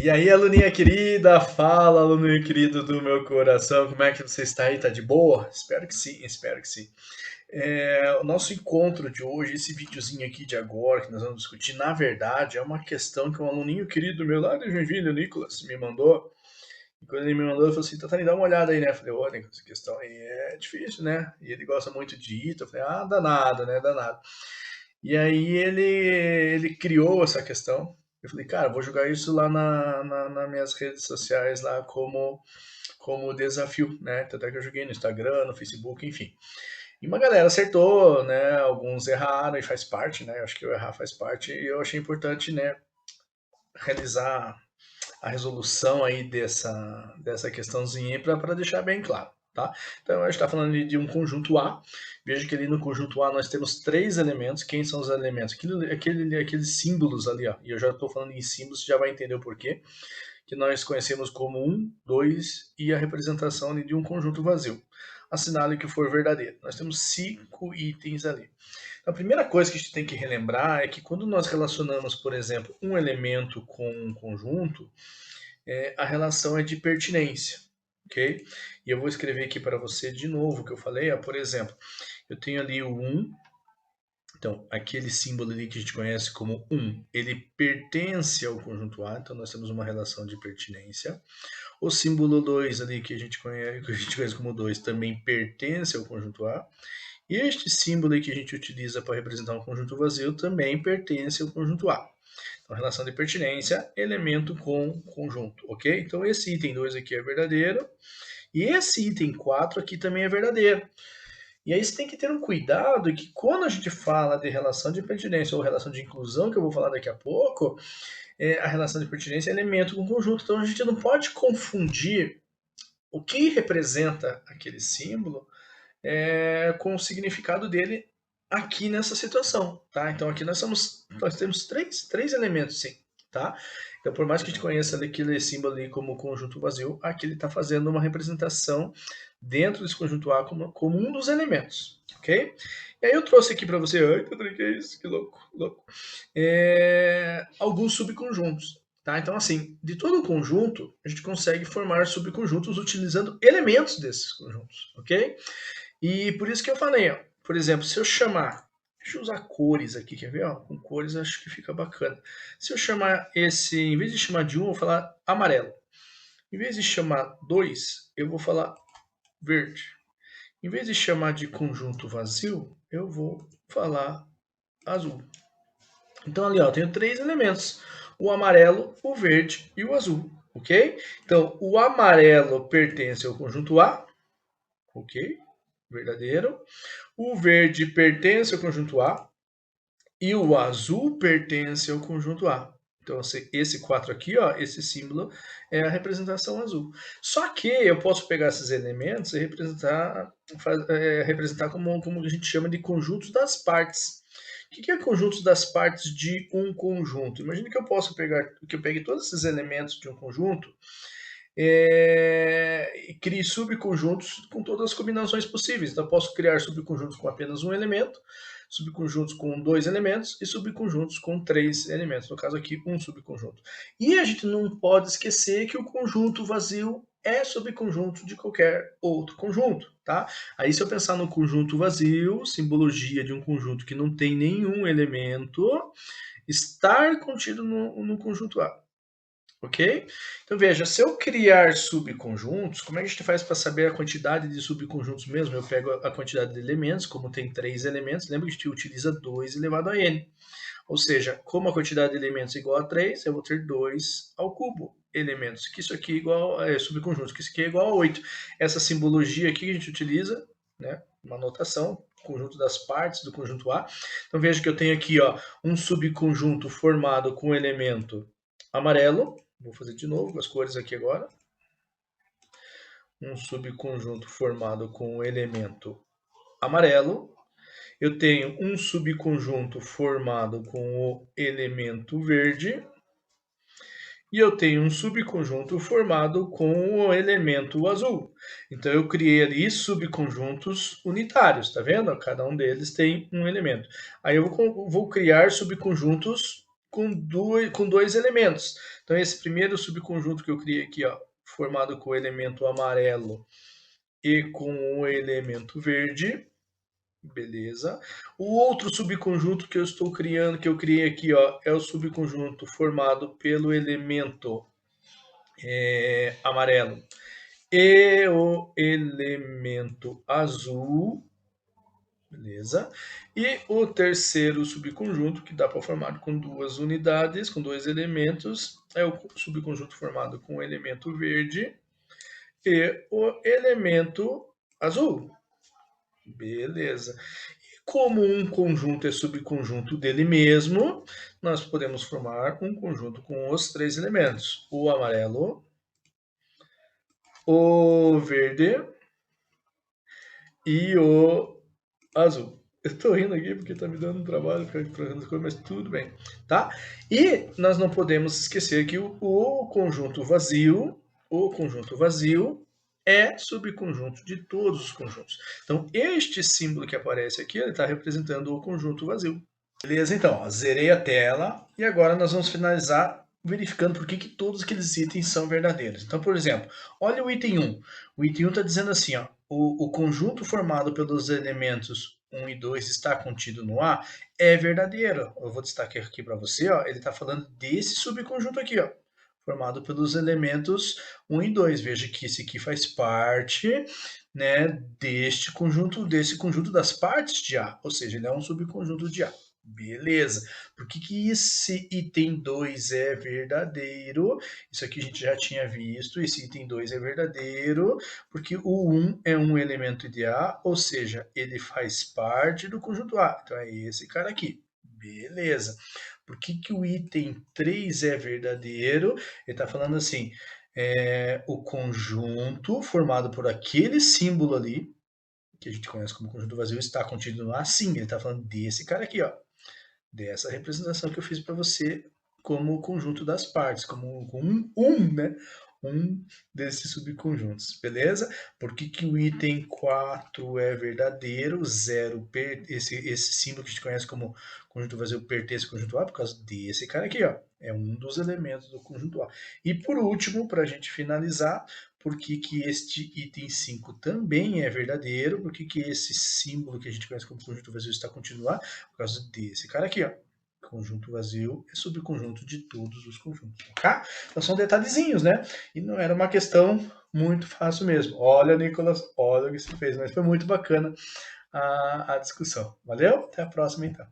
E aí, aluninha querida, fala, aluninho querido do meu coração, como é que você está aí? Tá de boa? Espero que sim, espero que sim. O nosso encontro de hoje, esse videozinho aqui de agora que nós vamos discutir, na verdade, é uma questão que um aluninho querido meu lá de Joinville, o Nicolas, me mandou. E quando ele me mandou, ele falou assim, Tatani, dá uma olhada aí, né? Eu falei, olha, essa questão aí é difícil, né? E ele gosta muito de Ita. Eu falei, danado, né? Danado. E aí ele criou essa questão. Eu falei, cara, vou jogar isso lá nas minhas redes sociais lá como desafio, né? Tanto é que eu joguei no Instagram, no Facebook, enfim. E uma galera acertou, né? Alguns erraram e faz parte, né? Eu acho que o errar faz parte e eu achei importante, né? Realizar a resolução aí dessa questãozinha para deixar bem claro. Tá? Então a gente está falando de um conjunto A. Veja que ali no conjunto A nós temos três elementos. Quem são os elementos? Aqueles símbolos ali, ó. E eu já estou falando em símbolos, você já vai entender o porquê. Que nós conhecemos como 1, 2 e a representação ali de um conjunto vazio. Assinale que for verdadeiro. Nós temos 5 itens ali. A primeira coisa que a gente tem que relembrar é que quando nós relacionamos, por exemplo, um elemento com um conjunto, a relação é de pertinência, ok? E eu vou escrever aqui para você de novo o que eu falei. Por exemplo, eu tenho ali o 1, então aquele símbolo ali que a gente conhece como 1, ele pertence ao conjunto A, então nós temos uma relação de pertinência. O símbolo 2 ali que a gente conhece como 2 também pertence ao conjunto A. E este símbolo aí que a gente utiliza para representar um conjunto vazio também pertence ao conjunto A. Então, relação de pertinência, elemento com conjunto, ok? Então, esse item 2 aqui é verdadeiro. E esse item 4 aqui também é verdadeiro. E aí você tem que ter um cuidado que quando a gente fala de relação de pertinência ou relação de inclusão, que eu vou falar daqui a pouco, a relação de pertinência é elemento com conjunto. Então, a gente não pode confundir o que representa aquele símbolo com o significado dele aqui nessa situação, tá? Então aqui nós temos três elementos, sim, tá? Então por mais que a gente conheça aquele símbolo ali como conjunto vazio, aqui ele está fazendo uma representação dentro desse conjunto A como um dos elementos, ok? E aí eu trouxe aqui para você, ai, que é isso? Que louco, louco. Alguns subconjuntos, tá? Então assim, de todo o conjunto, a gente consegue formar subconjuntos utilizando elementos desses conjuntos, ok? E por isso que eu falei, ó, por exemplo, se eu chamar, deixa eu usar cores aqui, quer ver? Ó, com cores acho que fica bacana. Se eu chamar esse, em vez de chamar de 1, eu vou falar amarelo. Em vez de chamar 2, eu vou falar verde. Em vez de chamar de conjunto vazio, eu vou falar azul. Então ali, ó, eu tenho três elementos: o amarelo, o verde e o azul, ok? Então, o amarelo pertence ao conjunto A, ok? Verdadeiro. O verde pertence ao conjunto A e o azul pertence ao conjunto A. Então, esse 4 aqui, ó, esse símbolo é a representação azul. Só que eu posso pegar esses elementos e representar como a gente chama de conjuntos das partes. O que é conjuntos das partes de um conjunto? Imagine que eu pegue todos esses elementos de um conjunto e crie subconjuntos com todas as combinações possíveis. Então, eu posso criar subconjuntos com apenas um elemento, subconjuntos com dois elementos e subconjuntos com três elementos. No caso aqui, um subconjunto. E a gente não pode esquecer que o conjunto vazio é subconjunto de qualquer outro conjunto, tá? Aí, se eu pensar no conjunto vazio, simbologia de um conjunto que não tem nenhum elemento, estar contido no conjunto A. Ok? Então veja, se eu criar subconjuntos, como é que a gente faz para saber a quantidade de subconjuntos mesmo? Eu pego a quantidade de elementos, como tem 3 elementos, lembra que a gente utiliza 2 elevado a n. Ou seja, como a quantidade de elementos é igual a 3, eu vou ter 2 ao cubo elementos, que isso aqui é igual subconjuntos, que isso aqui é igual a 8. Essa simbologia aqui que a gente utiliza, né, uma notação, conjunto das partes do conjunto A. Então veja que eu tenho aqui, ó, um subconjunto formado com o elemento amarelo. Vou fazer de novo com as cores aqui agora. Um subconjunto formado com o elemento amarelo. Eu tenho um subconjunto formado com o elemento verde. E eu tenho um subconjunto formado com o elemento azul. Então eu criei ali subconjuntos unitários, tá vendo? Cada um deles tem um elemento. Aí eu vou criar subconjuntos com dois elementos. Então, esse primeiro subconjunto que eu criei aqui, ó, formado com o elemento amarelo e com o elemento verde, beleza. O outro subconjunto que eu estou criando, que eu criei aqui, ó, é o subconjunto formado pelo elemento amarelo e o elemento azul, beleza? E o terceiro subconjunto, que dá para formar com duas unidades, com dois elementos, é o subconjunto formado com o elemento verde e o elemento azul. Beleza. E como um conjunto é subconjunto dele mesmo, nós podemos formar um conjunto com os três elementos: o amarelo, o verde e o azul. Eu tô rindo aqui porque tá me dando um trabalho ficar trocando as coisas, mas tudo bem, tá? E nós não podemos esquecer que o conjunto vazio é subconjunto de todos os conjuntos. Então, este símbolo que aparece aqui, ele está representando o conjunto vazio. Beleza? Então, ó, zerei a tela e agora nós vamos finalizar verificando por que todos aqueles itens são verdadeiros. Então, por exemplo, olha o item 1. O item 1 está dizendo assim, ó, o conjunto formado pelos elementos 1 e 2 está contido no A, é verdadeiro. Eu vou destacar aqui para você, ó, ele está falando desse subconjunto aqui, ó, formado pelos elementos 1 e 2. Veja que esse aqui faz parte, né, desse conjunto das partes de A, ou seja, ele é um subconjunto de A. Beleza. Por que esse item 2 é verdadeiro? Isso aqui a gente já tinha visto. Esse item 2 é verdadeiro porque o 1 é um elemento de A, ou seja, ele faz parte do conjunto A. Então é esse cara aqui. Beleza. Por que o item 3 é verdadeiro? Ele está falando assim, o conjunto formado por aquele símbolo ali, que a gente conhece como conjunto vazio, está contido no A. Sim, ele está falando desse cara aqui, ó, dessa representação que eu fiz para você como conjunto das partes, como né? Um desses subconjuntos, beleza? Por que o item 4 é verdadeiro? 0, esse símbolo que a gente conhece como conjunto vazio pertence ao conjunto A, por causa desse cara aqui, ó. É um dos elementos do conjunto A. E por último, para a gente finalizar, por que este item 5 também é verdadeiro? Por que esse símbolo que a gente conhece como conjunto vazio está contínuo A? Por causa desse cara aqui, ó. Conjunto vazio é subconjunto de todos os conjuntos, tá? Então são detalhezinhos, né? E não era uma questão muito fácil mesmo. Olha, Nicolas, olha o que você fez, mas foi muito bacana a discussão. Valeu? Até a próxima, então.